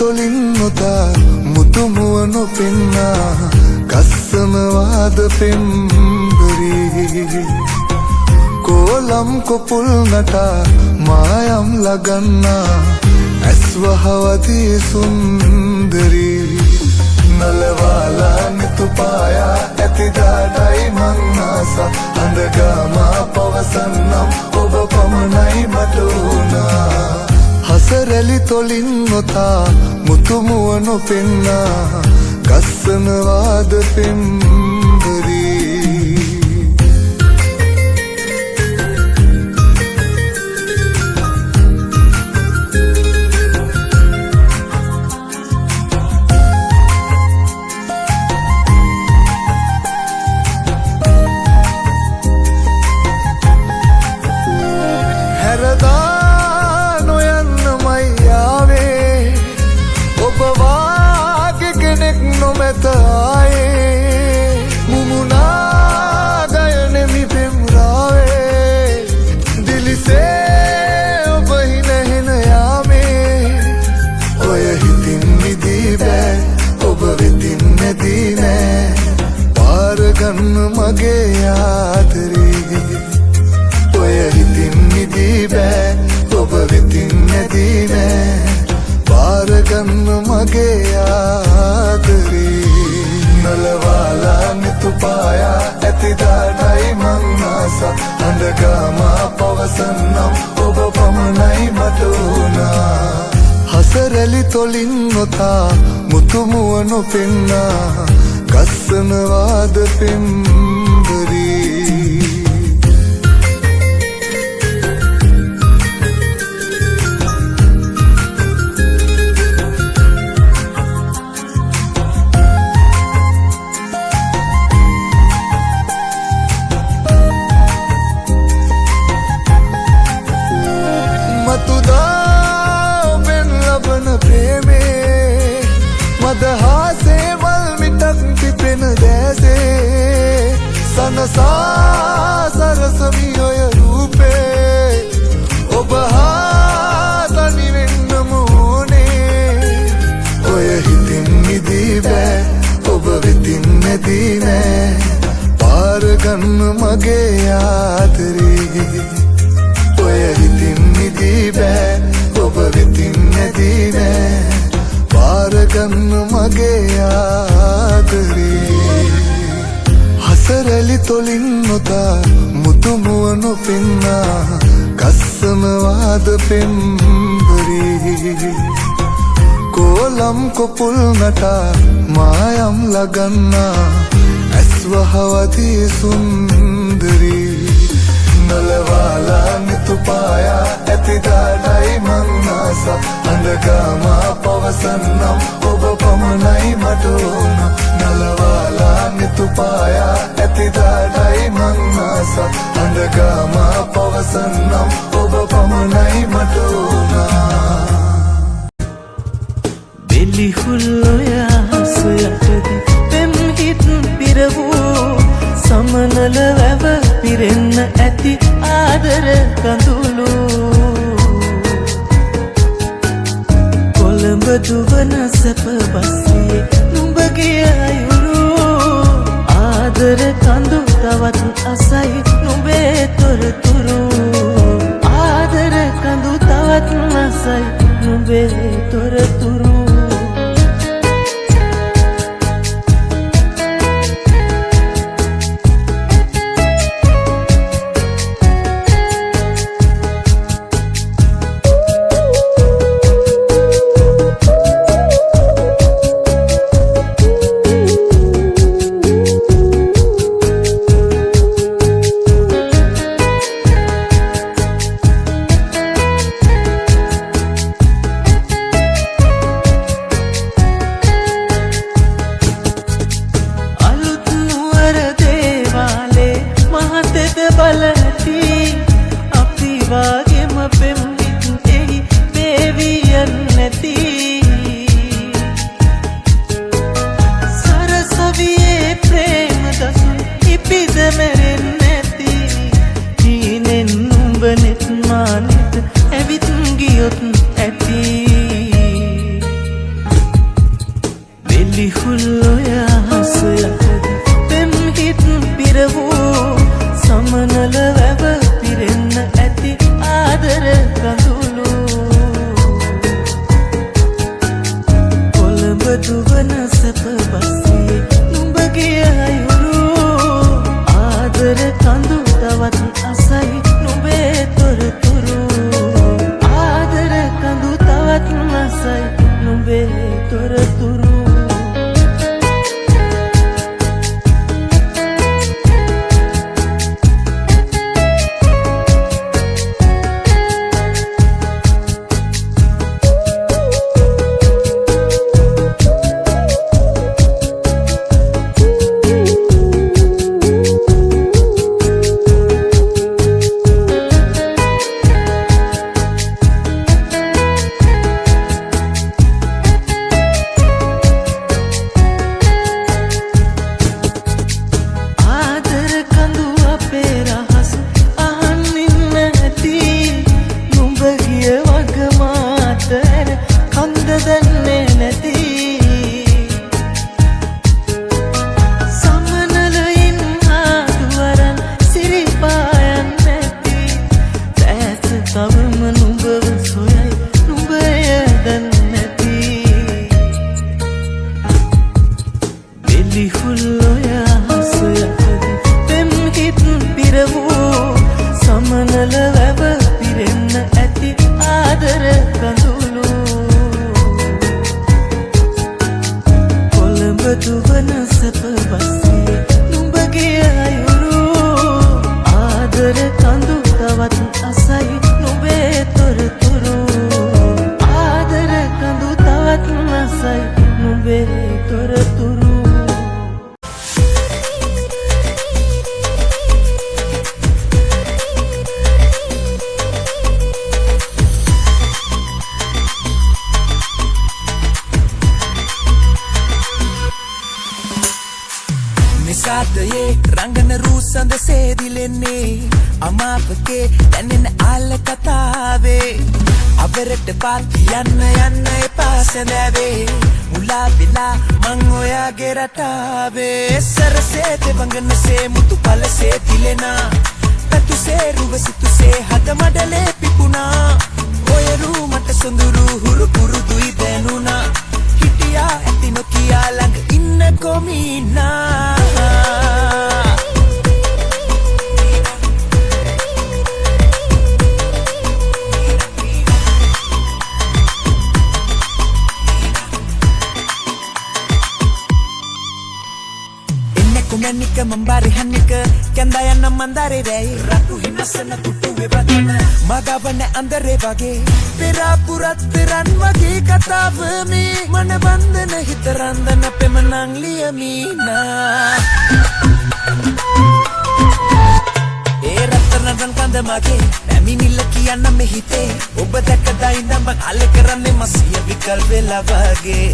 තොලින් නොතා මුතුමුවනු පෙන්නා ගස්සනවාද පෙම්බරී කෝලම් කොපුල් නටා මායම් ලගන්නා ඇස්වහවදී සුන්දරී නලවාලා නිතුපායා ඇතිදාඩයි මංනාස අඳගමා පවසන්නම් ඔබ පමණයි මට වුණා හසරැලි තොලින් නොතා මුතුමුවනු පෙන්නා ගස්සනවාද පෙම්බරී මගේ ආදරේ ඔය හිතින් නිදී බෑ ඔබ වෙතින් නැදී නෑ පාරගන්න මගේ ආදරේ නලවාලා නිතුපායා ඇතිදාඩයි මංනාස අඳගමා පවසන්නම් ඔබ පමණයි මට වුණා හසරැලි තොලින් නොතා මුතුමුවනු පෙන්නා ගස්සනවාද පෙම්බරී මතුදා ඔබෙන් ලබන ප්‍රේමේ මදහාසේ වල්මිටක් පිපෙන දැසේ සනසා සරසමි ඔය රූපේ ඔබ හා තනිවෙන්නම ඕනේ ඔය හිතින් නිදී බෑ ඔබ වෙතින් නැදී නෑ පාරගන්න මගේ ආදරේ ඔය හිතින් නිදී බෑ ඔබ වෙතින් නැදී නෑ පාරගන්න මගේ ආදරේ හසරැලි තොලින් නොතා මුතුමුවනු පෙන්නා ගස්සනවාද පෙම්බරී කෝලම් කොපුල් නටා මායම් ලගන්නා ඇස්වහවදී සුන්දරී නලවාලා නිතුපායා ඇතිදාඩයි මංනාස අඳගමා පවසන්නම් ඔබ පමණයි මට වුණා නලවාලා නිතුපායා ඇතිදාඩයි මංනාස අඳගමා පවසන්නම් ඔබ පමණයි මට වුණා බෙලිහුල්ලොයා සොයටදී පෙම් හිත් පිරවූ සමනල වැව පිරෙන්න ඇති ආදර කඳුළු කොළඹ දුවන සැප බස්සියේ නුඹගේ අයුරු ආදර කඳු තවත් අසයි නුඹේ තොරතුරු ආදර කඳු තවත් අසයි නුඹේ තොරතුරු වැව පිරෙන්න ඇති ආදර කඳුළු කොළඹ දුවන සැප බස්සේ නුඹගේ අයුරු ආදර කඳු තවත් අසයි නුඹේ තොරතුරු ආදර කඳු තවත් අසයි නුඹේ තොරතුරු නිසාදයේ රංගන රූසඳ සේදිලෙන්නේ අමාපකේ දැනෙන ආල කතාවේ අවරට පාත් යන්න යන්න එපා සැඳෑවේ මුලා විලා මං ඔයාගේ රටාවේ සරසේ දෙවඟනසේ මුතු පලසේ තිලෙනා පැතුසේ රුවසිතුසේ හද මඩලේ පිපුණා ඔයරු මට සොඳුරු හුරු පුරුදුයි දැනුණා හිටියා ඇති නොකියා ළඟ ඉන්න කොමිනා Kumenika membari hanika Kandayana mandare rei Ratu hinasana tutuwe badana Magavane andare vage Pera purat peran vage katavami Mana bandana hitarandana pemanang liyamina රත්තරන් කඳ මගේ පැමිණිල්ල කියන්න මෙහිතේ ඔබ දැකදා ඉඳන් බං අල්ලේ කරන්නේ මසිය විකල් වෙලා වගේ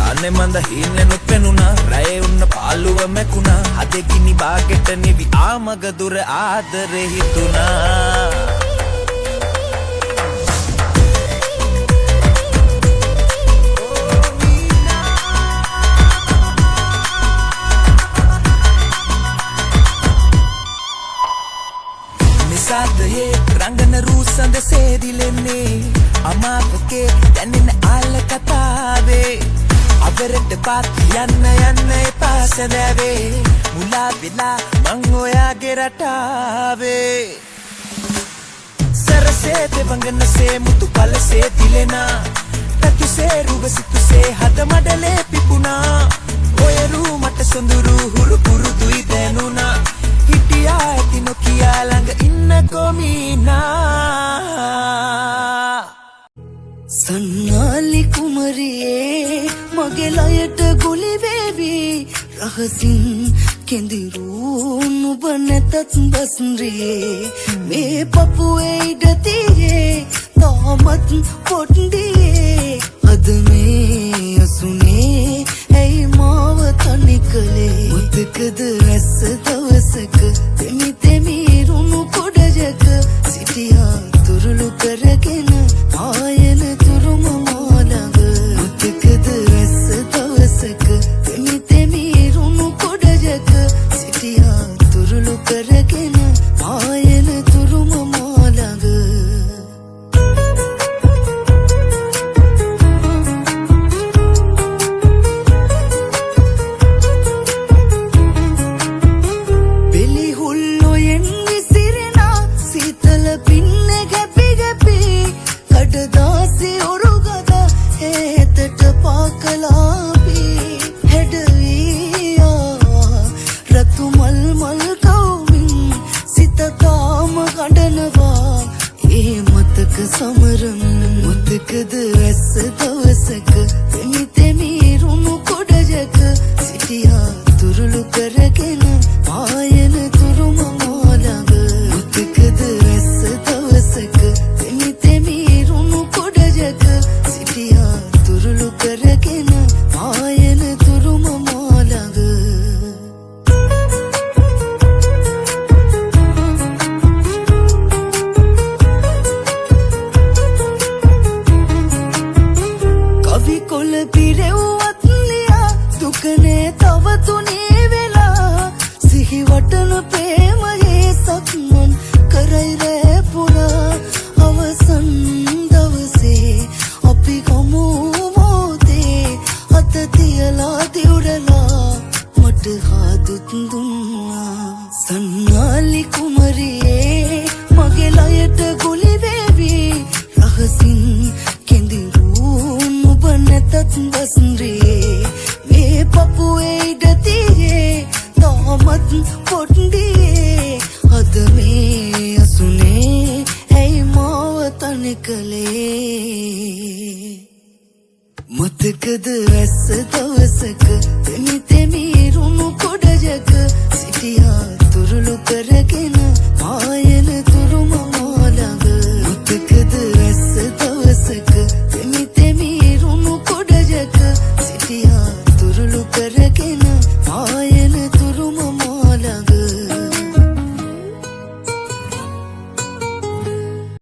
අනේ මන්ද හින්නේ නොපෙනුණා රැයේ උන්න පාළුව මැකුණා අද ගිනි බාගෙට නිවි ආමග දුර ආදරේ හිතුණා නිසාදයේ රංගන රූසඳ සේදිලෙන්නේ අමාපකේ දැනෙන ආල කතාවේ අවරට පාත් යන්න යන්න එපා සැඳෑවේ මුලා විලා මං ඔයාගේ රටාවේ සරසේ දෙවඟනසේ මුතු පලසේ තිලෙනා පැතුසේ රුවසිතුසේ හද මඩලේ පිපුණා ඔයරු මට සොඳුරු හුරු පුරුදුයි දැනුණා හිටියා ඇති නොකියා ළඟ ඉන්න කොමිනා සන්නාලි කුමරියේ මගේ ලයට ගුලි වේවි රහසින් කෙඳිරු නුඹ නැතත් බස්රියේ මේ පපුවේ ඉඩ තියේ තාමත් පොඩ්ඩියේ අද මේ අසුනේ ඇයි මාව තනි කළේ මුතකද ඇස දවසක තෙමි තෙමි රුණු කොඩජක සිටියා තුරුළු කරගෙන ආයන තුරුම මාළඟ මුතකද ඇස දවසක තෙමි තෙමි රුණු කොඩජක සිටියා තුරුළු කරගෙන ආයන තුරුම මාළඟ සමරම් මුතකද ඇස දවසක තෙමි තෙමි රුණු කොඩජක සිටියා තුරුළු කරගෙන ආයන තුරුම මාළඟ මුතකද ඇස දවසක තෙමි තෙමි රුණු කොඩජක සිටියා තුරුළු කරගෙන ආයන තුරුම මාළඟ ඇස්